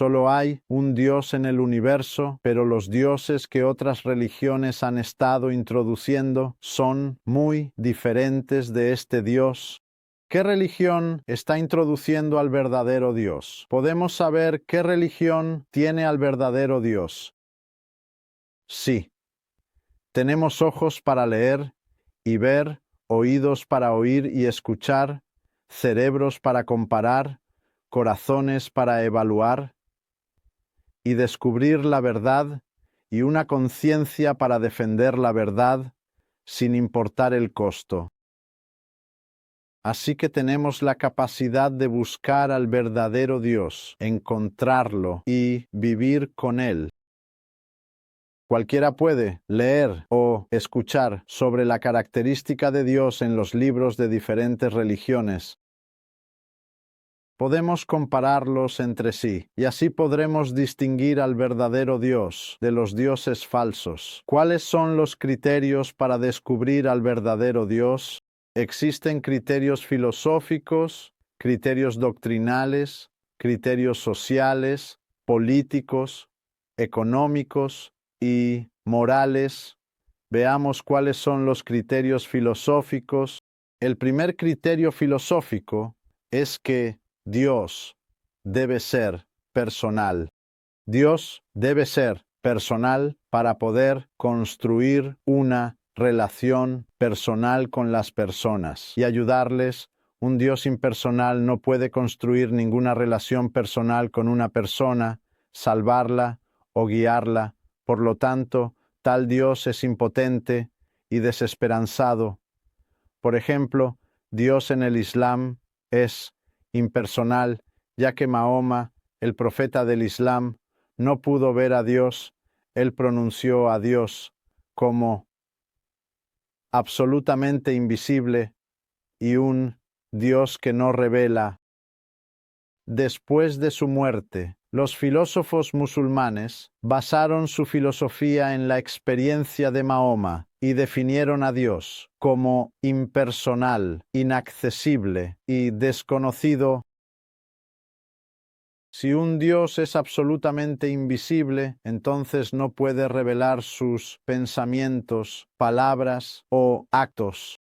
Solo hay un Dios en el universo, pero los dioses que otras religiones han estado introduciendo son muy diferentes de este Dios. ¿Qué religión está introduciendo al verdadero Dios? Podemos saber qué religión tiene al verdadero Dios. Sí. Tenemos ojos para leer y ver, oídos para oír y escuchar, cerebros para comparar, corazones para evaluar y descubrir la verdad y una conciencia para defender la verdad sin importar el costo. Así que tenemos la capacidad de buscar al verdadero Dios, encontrarlo y vivir con Él. Cualquiera puede leer o escuchar sobre la característica de Dios en los libros de diferentes religiones. Podemos compararlos entre sí, y así podremos distinguir al verdadero Dios de los dioses falsos. ¿Cuáles son los criterios para descubrir al verdadero Dios? Existen criterios filosóficos, criterios doctrinales, criterios sociales, políticos, económicos y morales. Veamos cuáles son los criterios filosóficos. El primer criterio filosófico es que Dios debe ser personal. Dios debe ser personal para poder construir una relación personal con las personas y ayudarles. Un Dios impersonal no puede construir ninguna relación personal con una persona, salvarla o guiarla. Por lo tanto, tal Dios es impotente y desesperanzado. Por ejemplo, Dios en el Islam es impersonal, ya que Mahoma, el profeta del Islam, no pudo ver a Dios. Él pronunció a Dios como absolutamente invisible y un Dios que no revela. Después de su muerte, los filósofos musulmanes basaron su filosofía en la experiencia de Mahoma y definieron a Dios como impersonal, inaccesible y desconocido. Si un Dios es absolutamente invisible, entonces no puede revelar sus pensamientos, palabras o actos.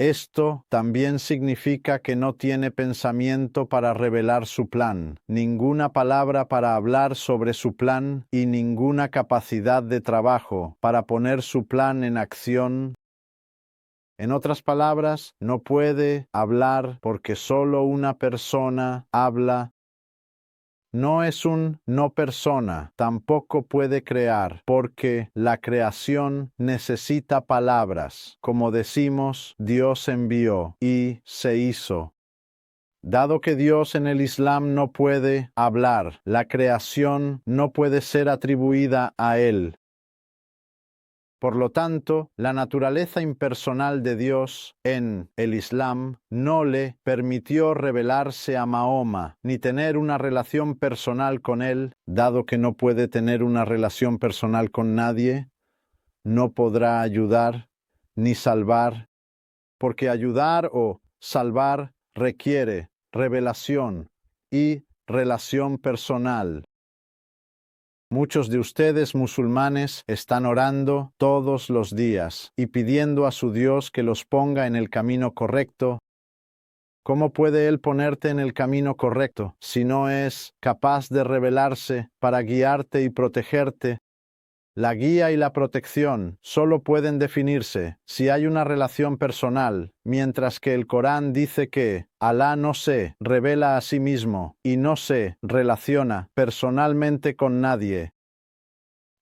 Esto también significa que no tiene pensamiento para revelar su plan, ninguna palabra para hablar sobre su plan y ninguna capacidad de trabajo para poner su plan en acción. En otras palabras, no puede hablar porque solo una persona habla. No es un no persona, tampoco puede crear, porque la creación necesita palabras. Como decimos, Dios envió y se hizo. Dado que Dios en el Islam no puede hablar, la creación no puede ser atribuida a Él. Por lo tanto, la naturaleza impersonal de Dios en el Islam no le permitió revelarse a Mahoma ni tener una relación personal con él. Dado que no puede tener una relación personal con nadie, no podrá ayudar ni salvar, porque ayudar o salvar requiere revelación y relación personal. Muchos de ustedes musulmanes están orando todos los días y pidiendo a su Dios que los ponga en el camino correcto. ¿Cómo puede Él ponerte en el camino correcto si no es capaz de revelarse para guiarte y protegerte? La guía y la protección solo pueden definirse si hay una relación personal, mientras que el Corán dice que Alá no se revela a sí mismo y no se relaciona personalmente con nadie.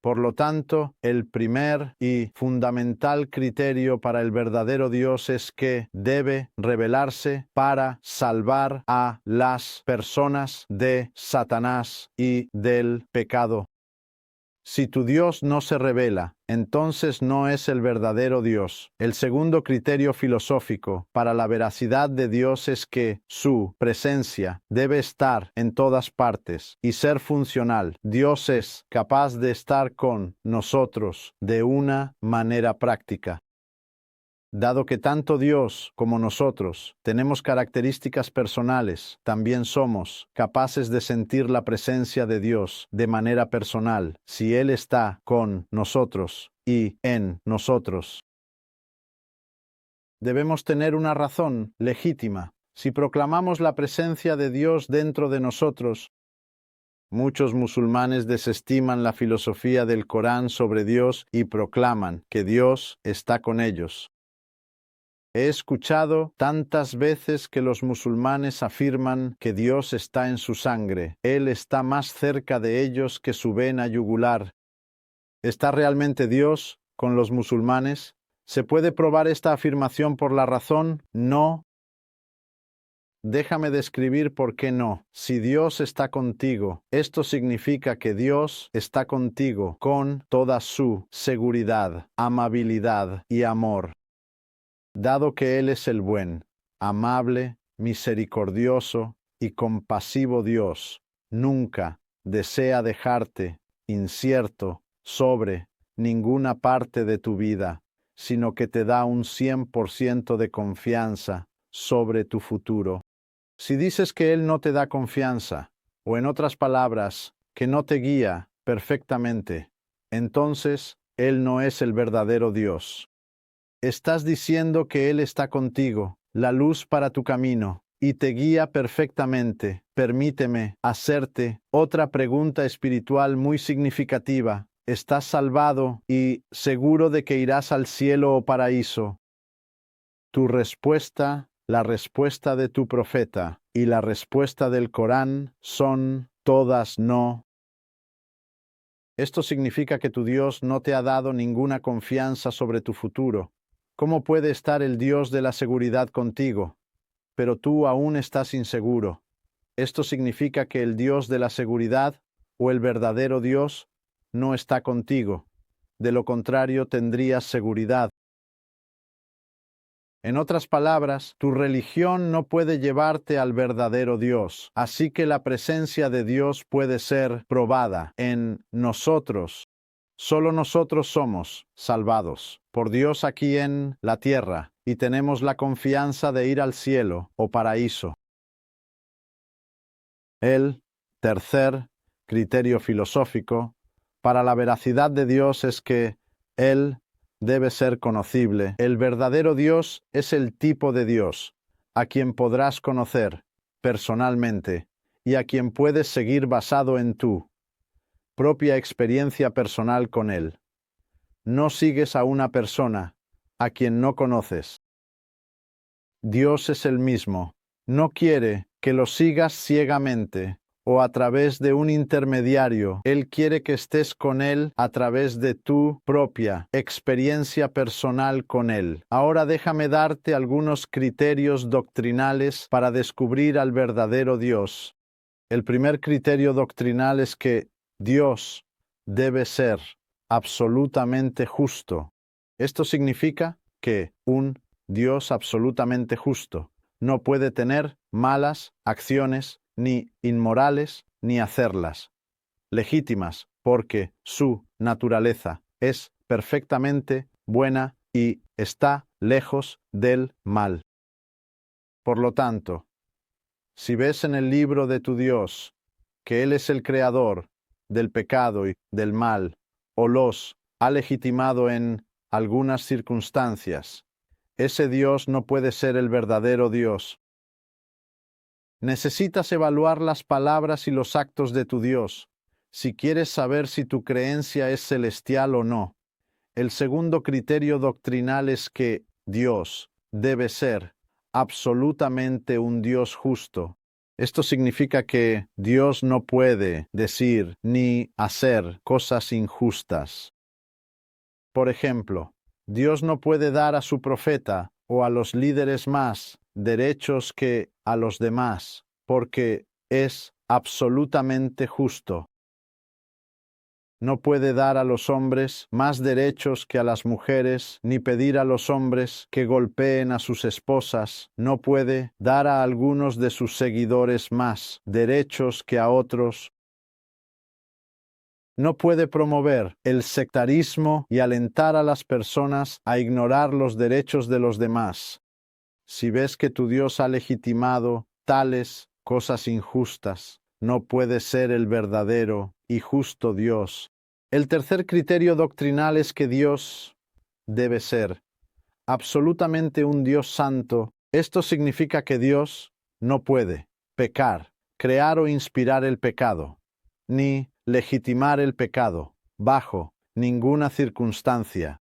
Por lo tanto, el primer y fundamental criterio para el verdadero Dios es que debe revelarse para salvar a las personas de Satanás y del pecado. Si tu Dios no se revela, entonces no es el verdadero Dios. El segundo criterio filosófico para la veracidad de Dios es que su presencia debe estar en todas partes y ser funcional. Dios es capaz de estar con nosotros de una manera práctica. Dado que tanto Dios como nosotros tenemos características personales, también somos capaces de sentir la presencia de Dios de manera personal, si Él está con nosotros y en nosotros. Debemos tener una razón legítima. Si proclamamos la presencia de Dios dentro de nosotros, muchos musulmanes desestiman la filosofía del Corán sobre Dios y proclaman que Dios está con ellos. He escuchado tantas veces que los musulmanes afirman que Dios está en su sangre. Él está más cerca de ellos que su vena yugular. ¿Está realmente Dios con los musulmanes? ¿Se puede probar esta afirmación por la razón? No. Déjame describir por qué no. Si Dios está contigo, esto significa que Dios está contigo con toda su seguridad, amabilidad y amor. Dado que Él es el buen, amable, misericordioso y compasivo Dios, nunca desea dejarte incierto sobre ninguna parte de tu vida, sino que te da un 100% de confianza sobre tu futuro. Si dices que Él no te da confianza, o en otras palabras, que no te guía perfectamente, entonces Él no es el verdadero Dios. Estás diciendo que Él está contigo, la luz para tu camino, y te guía perfectamente. Permíteme hacerte otra pregunta espiritual muy significativa. ¿Estás salvado y seguro de que irás al cielo o paraíso? Tu respuesta, la respuesta de tu profeta y la respuesta del Corán son todas no. Esto significa que tu Dios no te ha dado ninguna confianza sobre tu futuro. ¿Cómo puede estar el Dios de la seguridad contigo? Pero tú aún estás inseguro. Esto significa que el Dios de la seguridad, o el verdadero Dios, no está contigo. De lo contrario, tendrías seguridad. En otras palabras, tu religión no puede llevarte al verdadero Dios, así que la presencia de Dios puede ser probada en nosotros. Solo nosotros somos salvados por Dios aquí en la tierra y tenemos la confianza de ir al cielo o paraíso. El tercer criterio filosófico para la veracidad de Dios es que Él debe ser conocible. El verdadero Dios es el tipo de Dios a quien podrás conocer personalmente y a quien puedes seguir basado en tu propia experiencia personal con Él. No sigues a una persona a quien no conoces. Dios es el mismo. No quiere que lo sigas ciegamente o a través de un intermediario. Él quiere que estés con Él a través de tu propia experiencia personal con Él. Ahora déjame darte algunos criterios doctrinales para descubrir al verdadero Dios. El primer criterio doctrinal es que Dios debe ser absolutamente justo. Esto significa que un Dios absolutamente justo no puede tener malas acciones, ni inmorales, ni hacerlas legítimas, porque su naturaleza es perfectamente buena y está lejos del mal. Por lo tanto, si ves en el libro de tu Dios que Él es el creador del pecado y del mal, o los ha legitimado en algunas circunstancias, ese Dios no puede ser el verdadero Dios. Necesitas evaluar las palabras y los actos de tu Dios, si quieres saber si tu creencia es celestial o no. El segundo criterio doctrinal es que Dios debe ser absolutamente un Dios justo. Esto significa que Dios no puede decir ni hacer cosas injustas. Por ejemplo, Dios no puede dar a su profeta o a los líderes más derechos que a los demás, porque es absolutamente justo. No puede dar a los hombres más derechos que a las mujeres, ni pedir a los hombres que golpeen a sus esposas. No puede dar a algunos de sus seguidores más derechos que a otros. no puede promover el sectarismo y alentar a las personas a ignorar los derechos de los demás. Si ves que tu Dios ha legitimado tales cosas injustas, no puede ser el verdadero y justo Dios. El tercer criterio doctrinal es que Dios debe ser absolutamente un Dios santo. Esto significa que Dios no puede pecar, crear o inspirar el pecado, ni legitimar el pecado bajo ninguna circunstancia.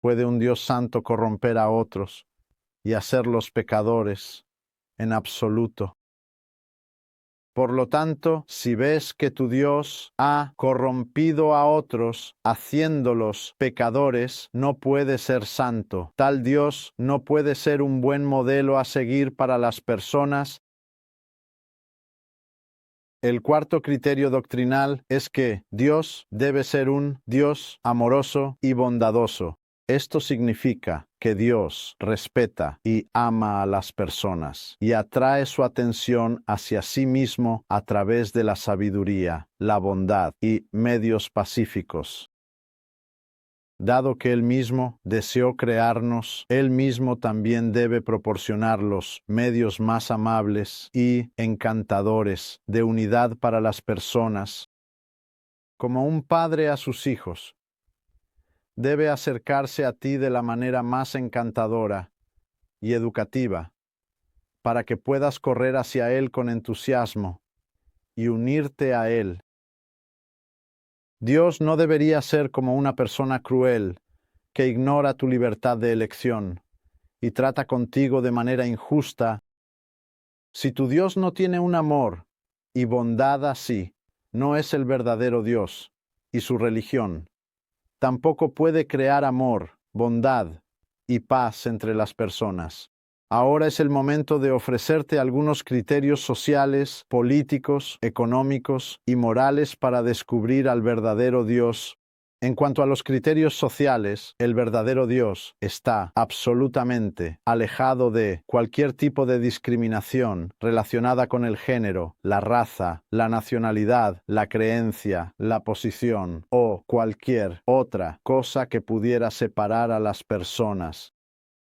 ¿Puede un Dios santo corromper a otros y hacerlos pecadores? En absoluto. Por lo tanto, si ves que tu Dios ha corrompido a otros, haciéndolos pecadores, no puede ser santo. Tal Dios no puede ser un buen modelo a seguir para las personas. El cuarto criterio doctrinal es que Dios debe ser un Dios amoroso y bondadoso. Esto significa que Dios respeta y ama a las personas y atrae su atención hacia sí mismo a través de la sabiduría, la bondad y medios pacíficos. Dado que Él mismo deseó crearnos, Él mismo también debe proporcionar los medios más amables y encantadores de unidad para las personas. Como un padre a sus hijos, debe acercarse a ti de la manera más encantadora y educativa, para que puedas correr hacia Él con entusiasmo y unirte a Él. Dios no debería ser como una persona cruel que ignora tu libertad de elección y trata contigo de manera injusta. Si tu Dios no tiene un amor y bondad así, no es el verdadero Dios y su religión. Tampoco puede crear amor, bondad y paz entre las personas. Ahora es el momento de ofrecerte algunos criterios sociales, políticos, económicos y morales para descubrir al verdadero Dios. En cuanto a los criterios sociales, el verdadero Dios está absolutamente alejado de cualquier tipo de discriminación relacionada con el género, la raza, la nacionalidad, la creencia, la posición o cualquier otra cosa que pudiera separar a las personas.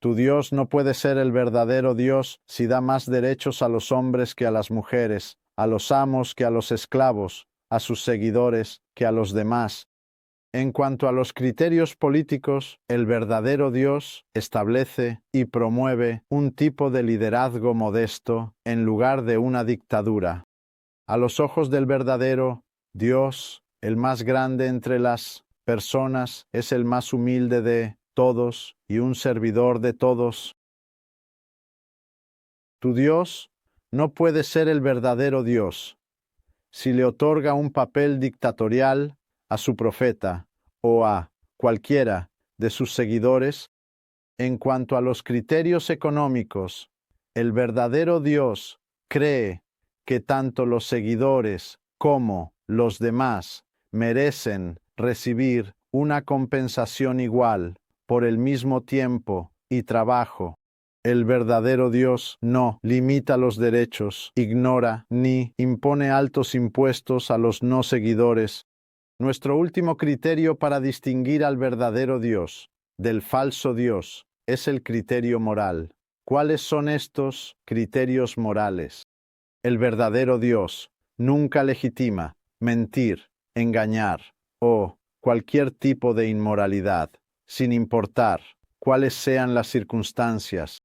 Tu Dios no puede ser el verdadero Dios si da más derechos a los hombres que a las mujeres, a los amos que a los esclavos, a sus seguidores que a los demás. En cuanto a los criterios políticos, el verdadero Dios establece y promueve un tipo de liderazgo modesto en lugar de una dictadura. A los ojos del verdadero Dios, el más grande entre las personas es el más humilde de todos y un servidor de todos. Tu Dios no puede ser el verdadero Dios si le otorga un papel dictatorial a su profeta o a cualquiera de sus seguidores. En cuanto a los criterios económicos, el verdadero Dios cree que tanto los seguidores como los demás merecen recibir una compensación igual por el mismo tiempo y trabajo. El verdadero Dios no limita los derechos, ignora ni impone altos impuestos a los no seguidores. Nuestro último criterio para distinguir al verdadero Dios del falso Dios es el criterio moral. ¿Cuáles son estos criterios morales? El verdadero Dios nunca legitima mentir, engañar o cualquier tipo de inmoralidad, sin importar cuáles sean las circunstancias.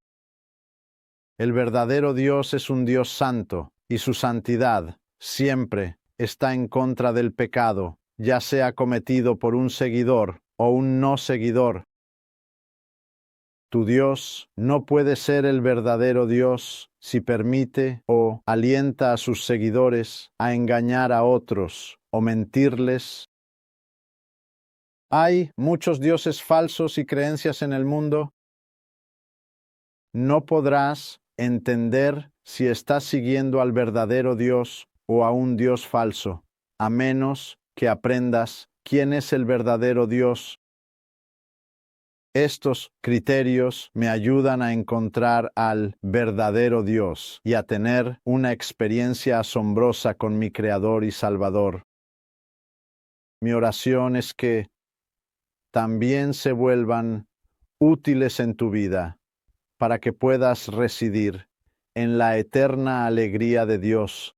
El verdadero Dios es un Dios santo, y su santidad siempre está en contra del pecado, ya sea cometido por un seguidor o un no seguidor. Tu Dios no puede ser el verdadero Dios si permite o alienta a sus seguidores a engañar a otros o mentirles. Hay muchos dioses falsos y creencias en el mundo. No podrás entender si estás siguiendo al verdadero Dios o a un Dios falso, a menos que aprendas quién es el verdadero Dios. Estos criterios me ayudan a encontrar al verdadero Dios y a tener una experiencia asombrosa con mi Creador y Salvador. Mi oración es que también se vuelvan útiles en tu vida para que puedas residir en la eterna alegría de Dios